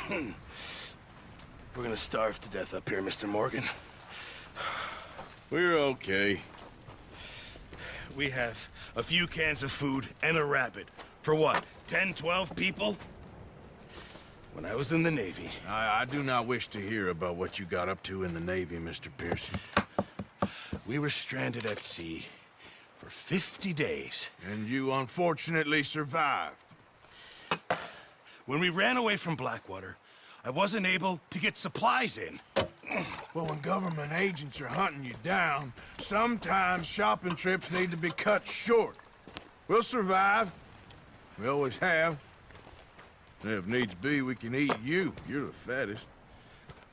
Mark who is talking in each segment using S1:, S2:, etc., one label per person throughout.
S1: We're gonna starve to death up here, Mr. Morgan.
S2: We're okay.
S1: We have a few cans of food and a rabbit. For what, 10, 12 people? When I was in the Navy...
S2: I do not wish to hear about what you got up to in the Navy, Mr. Pearson.
S1: We were stranded at sea for 50 days.
S2: And you unfortunately survived.
S1: When we ran away from Blackwater, I wasn't able to get supplies in.
S2: Well, when government agents are hunting you down, sometimes shopping trips need to be cut short. We'll survive. We always have. And if needs be, we can eat you. You're the fattest.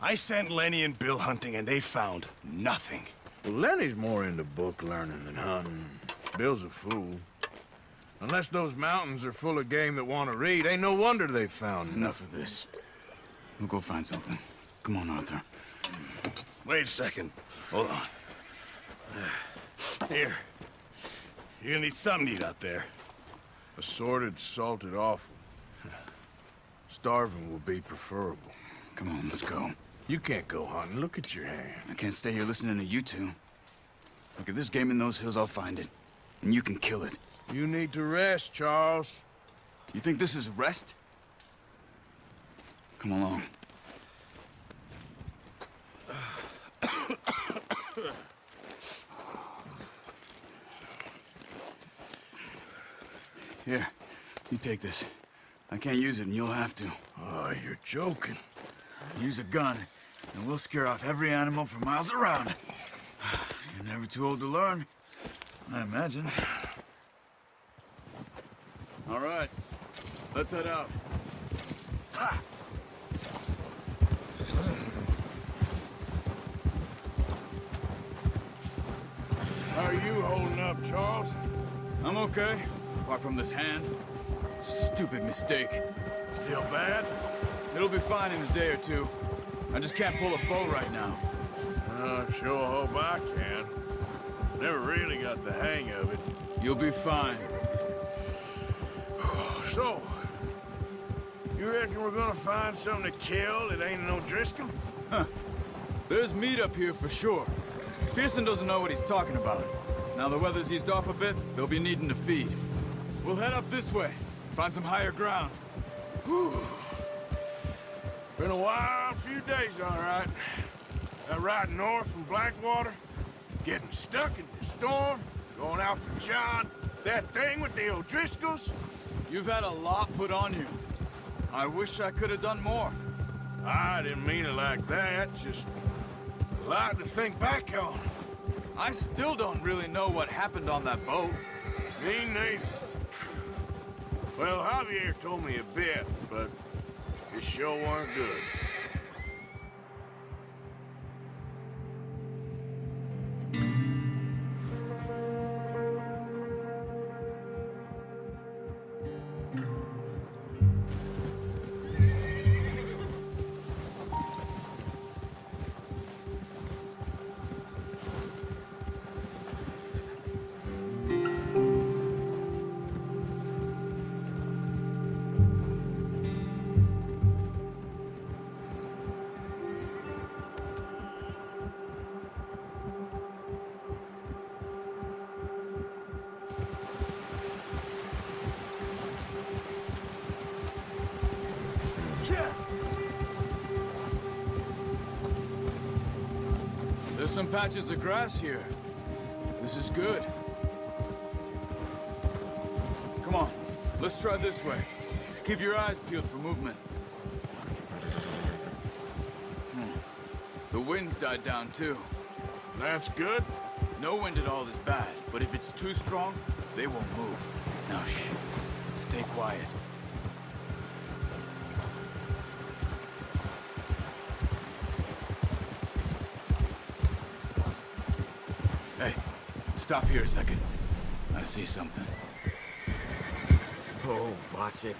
S1: I sent Lenny and Bill hunting, and they found nothing.
S2: Well, Lenny's more into book learning than hunting. Bill's a fool. Unless those mountains are full of game that want to read, ain't no wonder they found
S3: Enough of this. We'll go find something. Come on, Arthur.
S1: Wait a second. Hold on. Here. You're gonna need something to eat out there.
S2: Assorted, salted offal. Starving will be preferable.
S3: Come on, let's go.
S2: You can't go hunting. Look at your hand.
S3: I can't stay here listening to you two. Look, if there's game in those hills, I'll find it. And you can kill it.
S2: You need to rest, Charles.
S3: You think this is rest? Come along. Here, you take this. I can't use it, and you'll have to.
S2: Oh, you're joking.
S3: Use a gun, and we'll scare off every animal for miles around. You're never too old to learn, I imagine. All right, let's head out.
S1: Ha!
S2: How are you holding up, Charles?
S3: I'm okay, apart from this hand. Stupid mistake.
S2: Still bad?
S3: It'll be fine in a day or two. I just can't pull a bow right now.
S2: I sure hope I can. Never really got the hang of it.
S3: You'll be fine.
S2: So, you reckon we're gonna find something to kill that ain't no Driscoll?
S3: Huh. There's meat up here for sure. Pearson doesn't know what he's talking about. Now the weather's eased off a bit, they'll be needing to feed. We'll head up this way, find some higher ground.
S2: Whew. Been a wild few days, all right. That ride north from Blackwater, getting stuck in the storm, going out for John, that thing with the O'Driscolls.
S3: You've had a lot put on you. I wish I could have done more.
S2: I didn't mean it like that, just a lot to think back on.
S3: I still don't really know what happened on that boat.
S2: Me neither. Well, Javier told me a bit, but it sure weren't good.
S3: There's some patches of grass here. This is good. Come on, let's try this way. Keep your eyes peeled for movement. The wind's died down too.
S2: That's good.
S3: No wind at all is bad, but if it's too strong, they won't move. Now shh, stay quiet. Hey, stop here a second. I see something.
S4: Oh, watch it.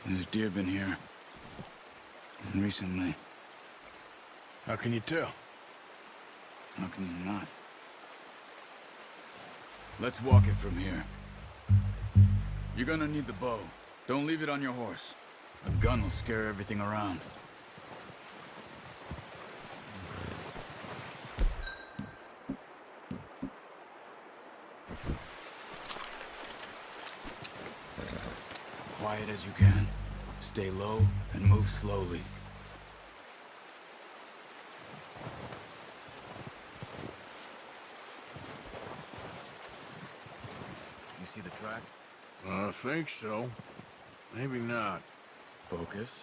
S3: There's deer been here. Recently.
S2: How can you tell?
S3: How can you not? Let's walk it from here. You're gonna need the bow. Don't leave it on your horse. A gun will scare everything around. Quiet as you can. Stay low and move slowly. You see the tracks?
S2: I think so. Maybe not.
S3: Focus.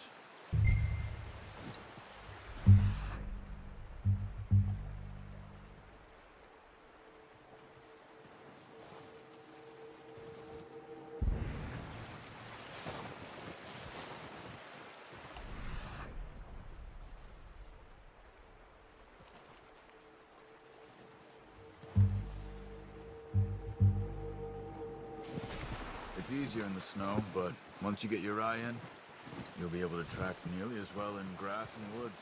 S3: It's easier in the snow, but once you get your eye in, you'll be able to track nearly as well in grass and woods.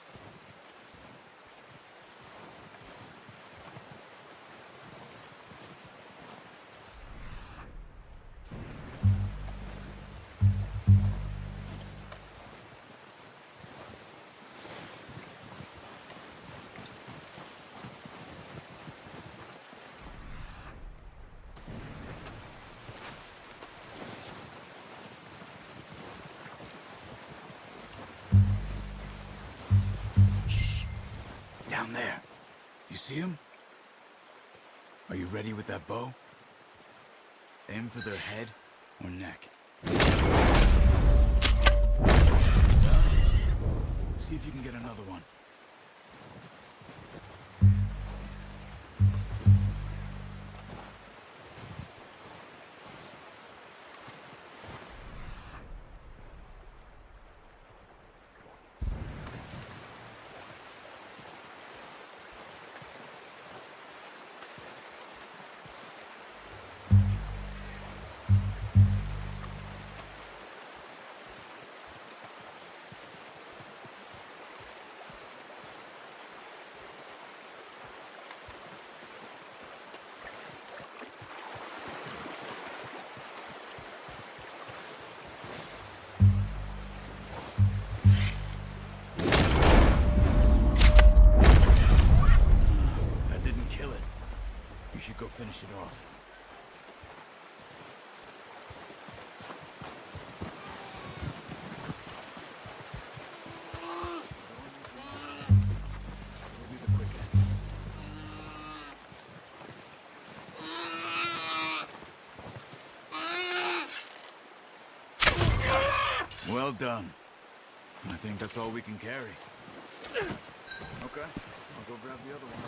S3: Down there. You see him? Are you ready with that bow? Aim for their head or neck. Nice. See if you can get another one. Go finish it off. We'll be the quickest. Well done. I think that's all we can carry. Okay, I'll go grab the other one.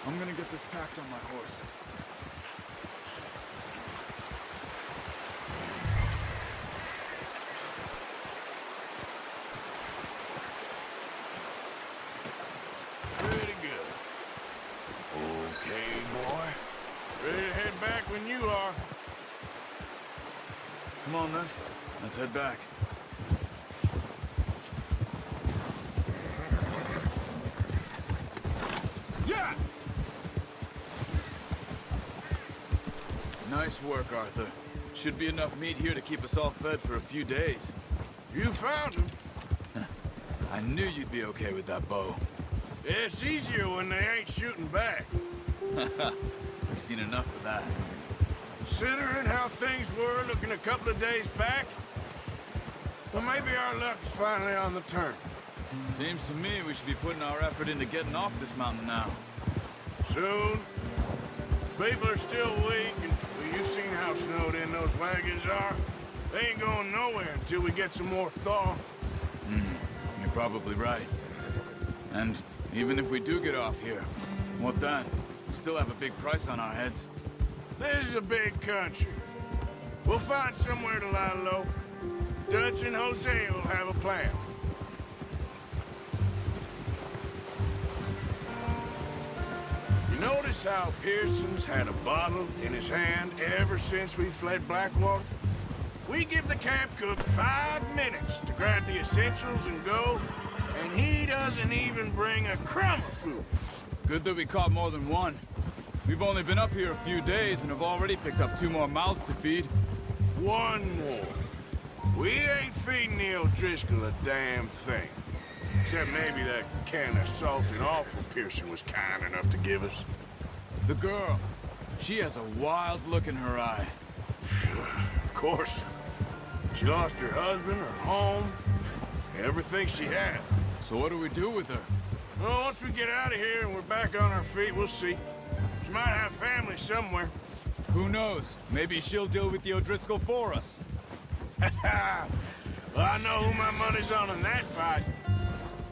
S3: I'm gonna get this packed on my horse.
S2: Pretty good. Okay, boy. Ready to head back when you are.
S3: Come on, then. Let's head back.
S2: Yeah!
S3: Nice work, Arthur. Should be enough meat here to keep us all fed for a few days.
S2: You found him.
S3: I knew you'd be okay with that bow.
S2: It's easier when they ain't shooting back.
S3: We've seen enough of that.
S2: Considering how things were looking a couple of days back, well, maybe our luck is finally on the turn.
S3: Seems to me we should be putting our effort into getting off this mountain now.
S2: Soon. People are still weak, and well, you've seen how snowed in those wagons are. They ain't going nowhere until we get some more thaw.
S3: You're probably right. And even if we do get off here, what then? We still have a big price on our heads.
S2: This is a big country. We'll find somewhere to lie low. Dutch and Jose will have a plan. You notice how Pearson's had a bottle in his hand ever since we fled Blackwater? We give the camp cook 5 minutes to grab the essentials and go, and he doesn't even bring a crumb of food.
S3: Good that we caught more than one. We've only been up here a few days and have already picked up 2 more mouths to feed.
S2: 1 more. We ain't feeding the O'Driscoll a damn thing. Except maybe that can of salt and offal Pearson was kind enough to give us.
S3: The girl, she has a wild look in her eye.
S2: Of course. She lost her husband, her home, everything she had.
S3: So what do we do with her?
S2: Well, once we get out of here and we're back on our feet, we'll see. She might have family somewhere.
S3: Who knows? Maybe she'll deal with the O'Driscoll for us.
S2: Well, I know who my money's on in that fight.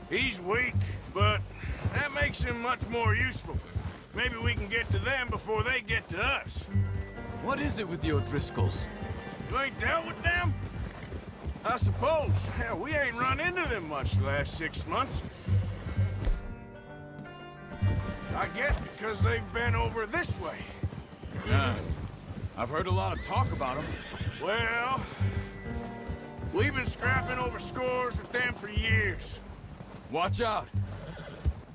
S2: He's weak, but that makes him much more useful. Maybe we can get to them before they get to us.
S3: What is it with the O'Driscolls?
S2: You ain't dealt with them? I suppose. Hell, we ain't run into them much the last 6 months. I guess because they've been over this way.
S3: Yeah. I've heard a lot of talk about them.
S2: Well, we've been scrapping over scores with them for years.
S3: Watch out.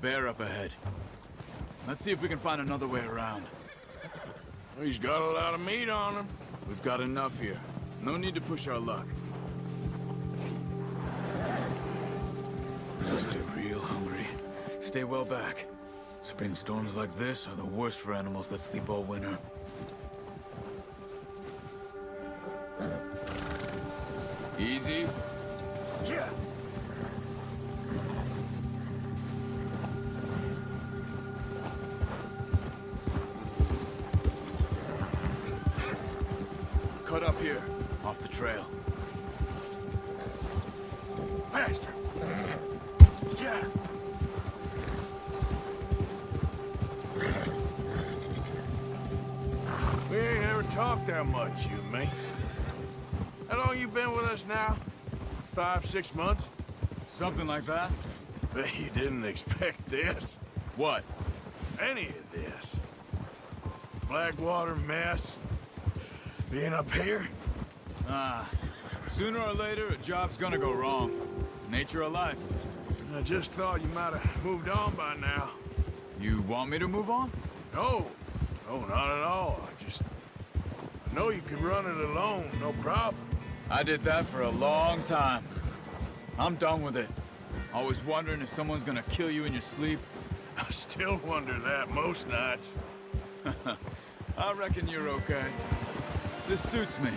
S3: Bear up ahead. Let's see if we can find another way around.
S2: He's got a lot of meat on him.
S3: We've got enough here. No need to push our luck. Must be real hungry. Stay well back. Spring storms like this are the worst for animals that sleep all winter. Easy.
S2: Yeah.
S3: Cut up here, off the trail.
S2: Faster. Yeah. We ain't ever talked that much, you and me. How long you been with us now? 5, 6 months?
S3: Something like that?
S2: Bet you didn't expect this.
S3: What?
S2: Any of this. Blackwater mess. Being up here?
S3: Sooner or later, a job's gonna go wrong. Nature of life.
S2: I just thought you might have moved on by now.
S3: You want me to move on?
S2: No. No, not at all. I know you could run it alone, no problem.
S3: I did that for a long time. I'm done with it. Always wondering if someone's gonna kill you in your sleep.
S2: I still wonder that most nights.
S3: I reckon you're okay. This suits me.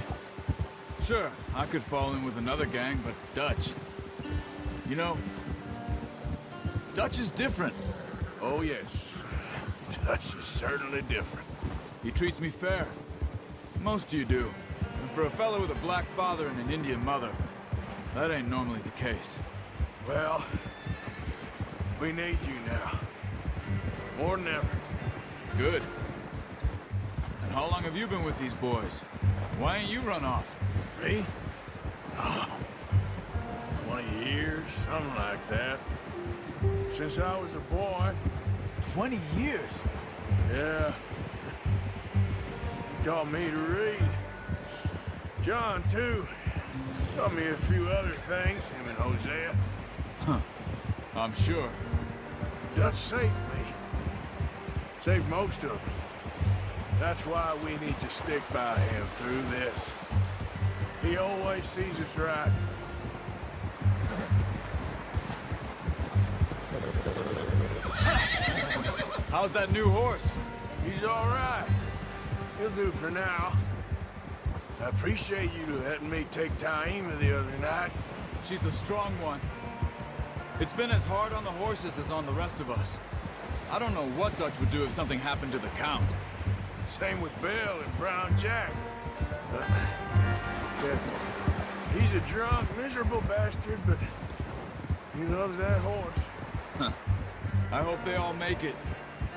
S3: Sure, I could fall in with another gang, but Dutch... You know, Dutch is different.
S2: Oh, yes. Dutch is certainly different.
S3: He treats me fair. Most of you do. And for a fellow with a black father and an Indian mother, that ain't normally the case.
S2: Well, we need you now. More than ever.
S3: Good. And how long have you been with these boys? Why ain't you run off?
S2: Me? Oh, 20 years, something like that. Since I was a boy.
S3: 20 years?
S2: Yeah. He taught me to read. John, too. Taught me a few other things, him and Hosea.
S3: Huh. I'm sure.
S2: Dutch saved me. Saved most of us. That's why we need to stick by him through this. He always sees us right.
S3: How's that new horse?
S2: He's all right. He'll do for now. I appreciate you letting me take Taima the other night.
S3: She's a strong one. It's been as hard on the horses as on the rest of us. I don't know what Dutch would do if something happened to the Count.
S2: Same with Bill and Brown Jack. Careful. He's a drunk, miserable bastard, but he loves that horse.
S3: Huh. I hope they all make it.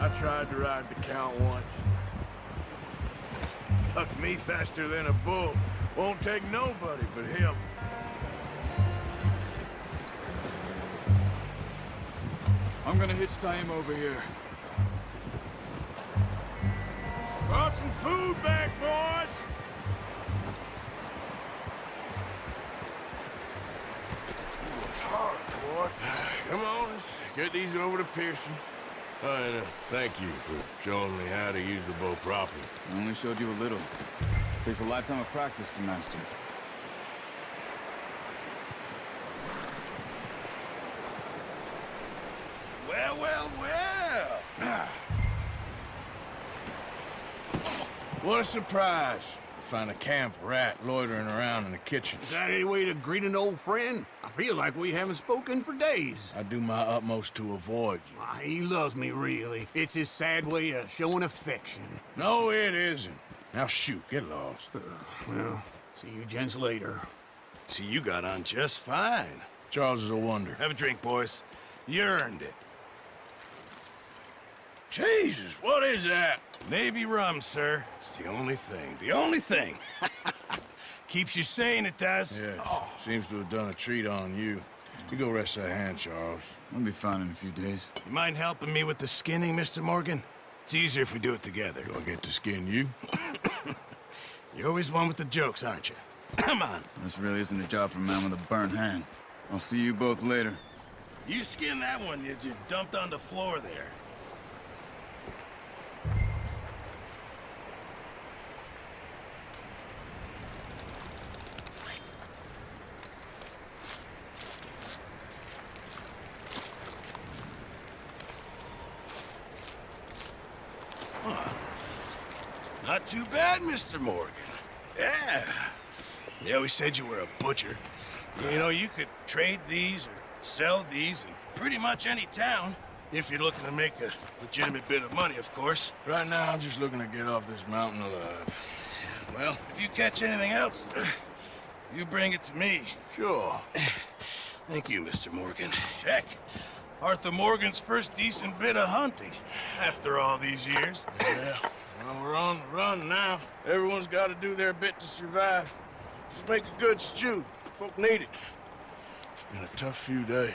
S2: I tried to ride the Count once. Bucked me faster than a bull. Won't take nobody but him.
S3: I'm gonna hitch tie him over here.
S2: Brought some food back, boys! Hard, boy. Come on, let's get these over to Pearson. And thank you for showing me how to use the bow properly.
S3: I only showed you a little. Takes a lifetime of practice to master.
S1: Well, well, well.
S2: What a surprise. Find a camp rat loitering around in the kitchen.
S4: Is that any way to greet an old friend? I feel like we haven't spoken for days.
S2: I do my utmost to avoid you.
S4: He loves me, really. It's his sad way of showing affection.
S2: No, it isn't. Now shoot, get lost.
S4: Well, see you gents later.
S1: See, you got on just fine.
S2: Charles is a wonder.
S1: Have a drink, boys. You earned it.
S2: Jesus, what is that?
S1: Navy rum, sir. It's the only thing. The only thing. Keeps you sane, it does.
S2: Yes, seems to have done a treat on you. You go rest that hand, Charles.
S3: I'll be fine in a few days.
S1: You mind helping me with the skinning, Mr. Morgan? It's easier if we do it together.
S2: Do I get to skin you?
S1: You're always one with the jokes, aren't you? Come on.
S3: This really isn't a job for a man with a burnt hand. I'll see you both later.
S1: You skin that one you dumped on the floor there. Not too bad, Mr. Morgan. Yeah. They always said you were a butcher. You know, you could trade these or sell these in pretty much any town. If you're looking to make a legitimate bit of money, of course.
S2: Right now, I'm just looking to get off this mountain alive.
S1: Well, if you catch anything else, you bring it to me.
S2: Sure.
S1: Thank you, Mr. Morgan. Heck, Arthur Morgan's first decent bit of hunting after all these years.
S2: Yeah. Well, we're on the run now. Everyone's got to do their bit to survive. Just make a good stew. Folk need it. It's been a tough few days.